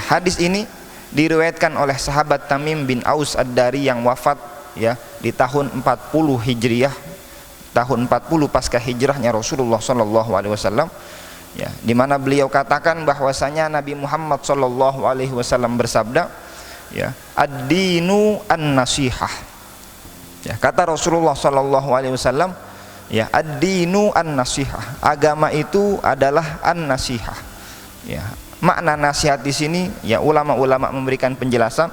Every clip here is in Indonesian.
Hadis ini diriwayatkan oleh sahabat Tamim bin Aus Ad-Dari yang wafat ya di tahun 40 Hijriah, tahun 40 pasca hijrahnya Rasulullah sallallahu alaihi wasallam, ya, di mana beliau katakan bahwasanya Nabi Muhammad sallallahu alaihi wasallam bersabda, ya, ad-dinu an-nasihah. Ya, kata Rasulullah sallallahu alaihi wasallam, ya, ad-dinu an-nasihah. Agama itu adalah an-nasihah. Ya, makna nasihat di sini, ya, ulama-ulama memberikan penjelasan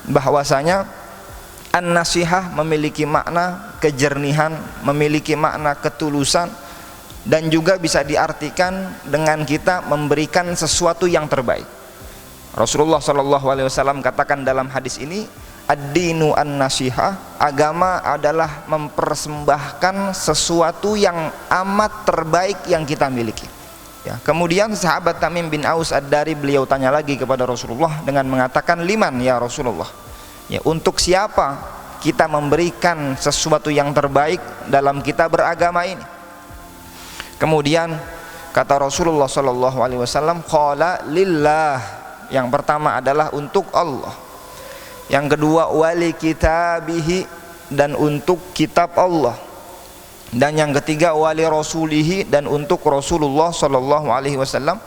bahwasanya an-nasihah memiliki makna kejernihan, memiliki makna ketulusan, dan juga bisa diartikan dengan kita memberikan sesuatu yang terbaik. Rasulullah sallallahu alaihi wasallam katakan dalam hadis ini, ad-dinu an-nasihah, agama adalah mempersembahkan sesuatu yang amat terbaik yang kita miliki. Ya, kemudian sahabat Tamim bin Aus Ad-Dari beliau tanya lagi kepada Rasulullah dengan mengatakan, liman ya Rasulullah, ya, untuk siapa kita memberikan sesuatu yang terbaik dalam kita beragama ini? Kemudian kata Rasulullah sallallahu alaihi wasallam, qala lillah. Yang pertama adalah untuk Allah. Yang kedua wali kitabihi, dan untuk kitab Allah. Dan yang ketiga wali rasulihi, dan untuk Rasulullah sallallahu alaihi wasallam.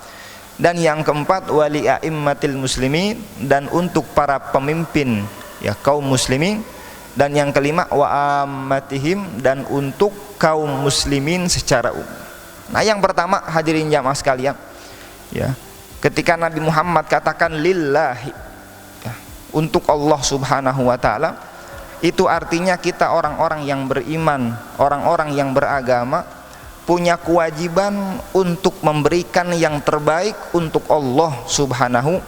Dan yang keempat wali a'immatil muslimin, dan untuk para pemimpin, ya, kaum muslimin. Dan yang kelima wa ammatihim, dan untuk kaum muslimin secara umum. Nah, yang pertama hadirin jamaah sekalian, ya, ketika Nabi Muhammad katakan lillahi, ya, untuk Allah subhanahu wa ta'ala, itu artinya kita orang-orang yang beriman, orang-orang yang beragama punya kewajiban untuk memberikan yang terbaik untuk Allah subhanahu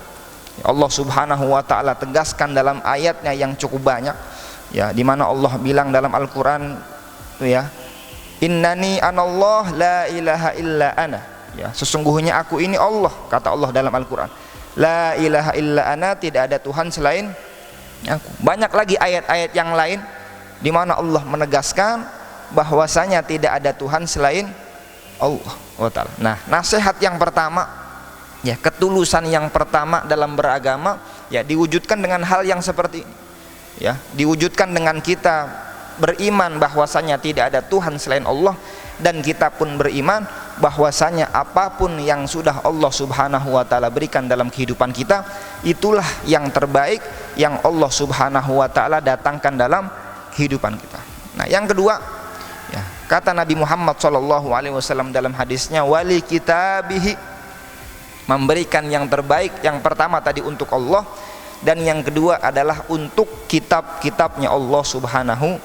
wa ta'ala tegaskan dalam ayatnya yang cukup banyak, ya, di mana Allah bilang dalam Al-Quran, ya, innani anallah la ilaha illa ana, ya, sesungguhnya aku ini Allah, kata Allah dalam Al-Quran, la ilaha illa ana, tidak ada Tuhan selain aku. Banyak lagi ayat-ayat yang lain di mana Allah menegaskan bahwasanya tidak ada Tuhan selain Allah SWT. Nah, nasihat yang pertama, ya, ketulusan yang pertama dalam beragama, ya, diwujudkan dengan hal yang seperti ini, ya, diwujudkan dengan kita beriman bahwasanya tidak ada Tuhan selain Allah, dan kita pun beriman bahwasanya apapun yang sudah Allah subhanahu wa ta'ala berikan dalam kehidupan kita, itulah yang terbaik yang Allah subhanahu wa ta'ala datangkan dalam kehidupan kita. Nah, yang kedua, ya, kata Nabi Muhammad sallallahu alaihi wasallam dalam hadisnya, wali kitabihi, memberikan yang terbaik. Yang pertama tadi untuk Allah, dan yang kedua adalah untuk kitab-kitabnya Allah subhanahu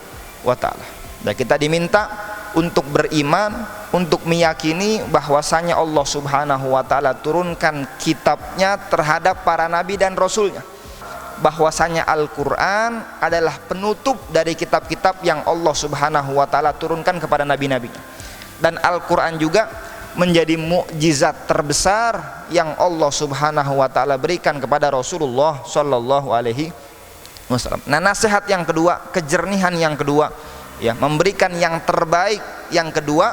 wa ta'ala. Dan kita diminta untuk beriman, untuk meyakini bahwasanya Allah subhanahu wa ta'ala turunkan kitabnya terhadap para nabi dan rasulnya, bahwasanya Al-Quran adalah penutup dari kitab-kitab yang Allah subhanahu wa ta'ala turunkan kepada nabi-nabinya, dan Al-Quran juga menjadi mukjizat terbesar yang Allah subhanahu wa ta'ala berikan kepada Rasulullah sallallahu alaihi wasallam. Nah, nasihat yang kedua, kejernihan yang kedua, ya, memberikan yang terbaik yang kedua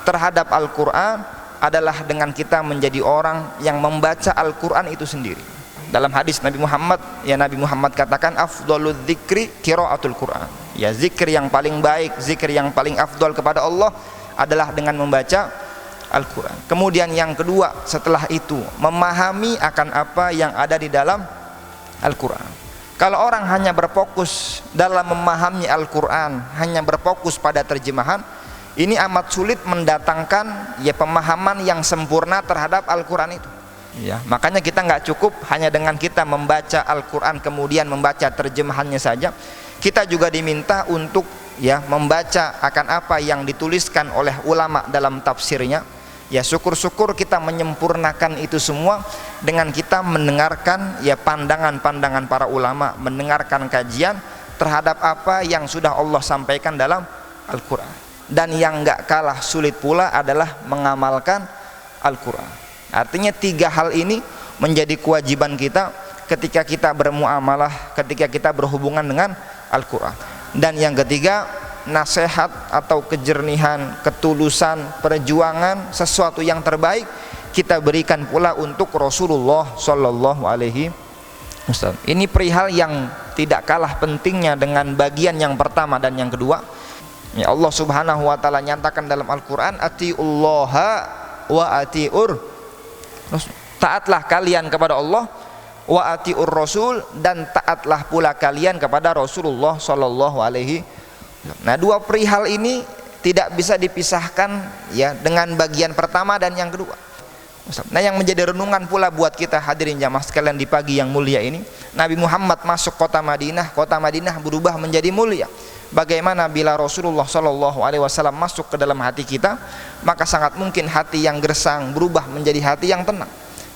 terhadap Al-Quran adalah dengan kita menjadi orang yang membaca Al-Quran itu sendiri. Dalam hadis Nabi Muhammad, ya, Nabi Muhammad katakan afdhalul dzikri qiraatul Quran, ya, zikir yang paling baik, zikir yang paling afdal kepada Allah adalah dengan membaca Al-Quran. Kemudian yang kedua setelah itu memahami akan apa yang ada di dalam Al-Quran. Kalau orang hanya berfokus dalam memahami Al-Quran, hanya berfokus pada terjemahan, ini amat sulit mendatangkan, ya, pemahaman yang sempurna terhadap Al-Quran itu, ya. Makanya kita nggak cukup hanya dengan kita membaca Al-Quran kemudian membaca terjemahannya saja. Kita juga diminta untuk, ya, membaca akan apa yang dituliskan oleh ulama dalam tafsirnya. Ya, syukur-syukur kita menyempurnakan itu semua dengan kita mendengarkan, ya, pandangan-pandangan para ulama, mendengarkan kajian terhadap apa yang sudah Allah sampaikan dalam Al-Quran. Dan yang gak kalah sulit pula adalah mengamalkan Al-Quran. Artinya tiga hal ini menjadi kewajiban kita ketika kita bermuamalah, ketika kita berhubungan dengan Al-Quran. Dan yang ketiga, nasihat atau kejernihan, ketulusan, perjuangan sesuatu yang terbaik kita berikan pula untuk Rasulullah Shallallahu Alaihi Wasallam. Ini perihal yang tidak kalah pentingnya dengan bagian yang pertama dan yang kedua. Ya, Allah Subhanahu wa taala nyatakan dalam Al-Qur'an, atiullaha wa atiur, taatlah kalian kepada Allah, wa atiur rasul, dan taatlah pula kalian kepada Rasulullah Shallallahu Alaihi Wasallam. Nah, dua perihal ini tidak bisa dipisahkan ya dengan bagian pertama dan yang kedua. Nah, yang menjadi renungan pula buat kita hadirin jamaah sekalian di pagi yang mulia ini, Nabi Muhammad masuk kota Madinah berubah menjadi mulia. Bagaimana bila Rasulullah Shallallahu Alaihi Wasallam masuk ke dalam hati kita, maka sangat mungkin hati yang gersang berubah menjadi hati yang tenang,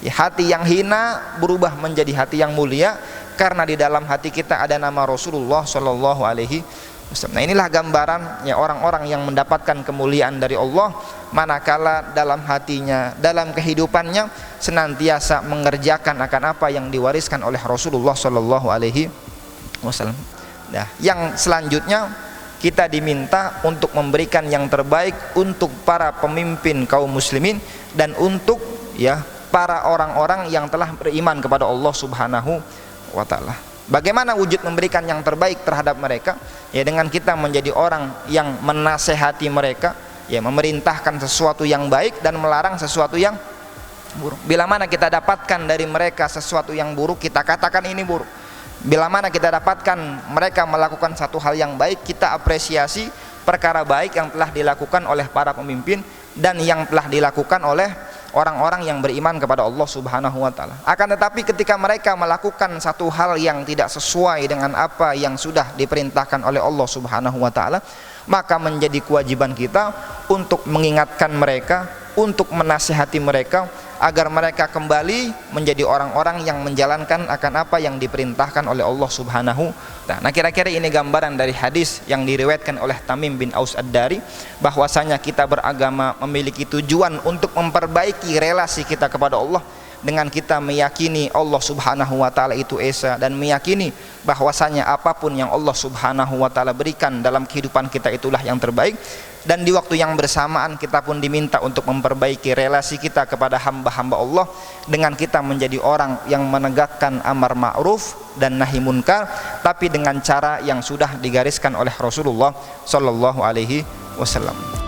ya, hati yang hina berubah menjadi hati yang mulia, karena di dalam hati kita ada nama Rasulullah Shallallahu Alaihi Wasallam. Nah, inilah gambaran ya orang-orang yang mendapatkan kemuliaan dari Allah, manakala dalam hatinya, dalam kehidupannya senantiasa mengerjakan akan apa yang diwariskan oleh Rasulullah Shallallahu Alaihi Wasallam. Nah, yang selanjutnya kita diminta untuk memberikan yang terbaik untuk para pemimpin kaum muslimin dan untuk ya para orang-orang yang telah beriman kepada Allah Subhanahu wa taala. Bagaimana wujud memberikan yang terbaik terhadap mereka? Ya, dengan kita menjadi orang yang menasehati mereka, ya, memerintahkan sesuatu yang baik dan melarang sesuatu yang buruk. Bila mana kita dapatkan dari mereka sesuatu yang buruk, kita katakan ini buruk. Bila mana kita dapatkan mereka melakukan satu hal yang baik, kita apresiasi perkara baik yang telah dilakukan oleh para pemimpin dan yang telah dilakukan oleh orang-orang yang beriman kepada Allah Subhanahu wa taala. Akan tetapi ketika mereka melakukan satu hal yang tidak sesuai dengan apa yang sudah diperintahkan oleh Allah Subhanahu wa taala, maka menjadi kewajiban kita untuk mengingatkan mereka, untuk menasihati mereka agar mereka kembali menjadi orang-orang yang menjalankan akan apa yang diperintahkan oleh Allah Subhanahu wa taala. Nah, kira-kira ini gambaran dari hadis yang diriwayatkan oleh Tamim bin Aus Ad-Dari, bahwasanya kita beragama memiliki tujuan untuk memperbaiki relasi kita kepada Allah dengan kita meyakini Allah Subhanahu wa taala itu esa, dan meyakini bahwasanya apapun yang Allah Subhanahu wa taala berikan dalam kehidupan kita itulah yang terbaik. Dan di waktu yang bersamaan kita pun diminta untuk memperbaiki relasi kita kepada hamba-hamba Allah dengan kita menjadi orang yang menegakkan amar ma'ruf dan nahi munkar, tapi dengan cara yang sudah digariskan oleh Rasulullah Shallallahu Alaihi Wasallam.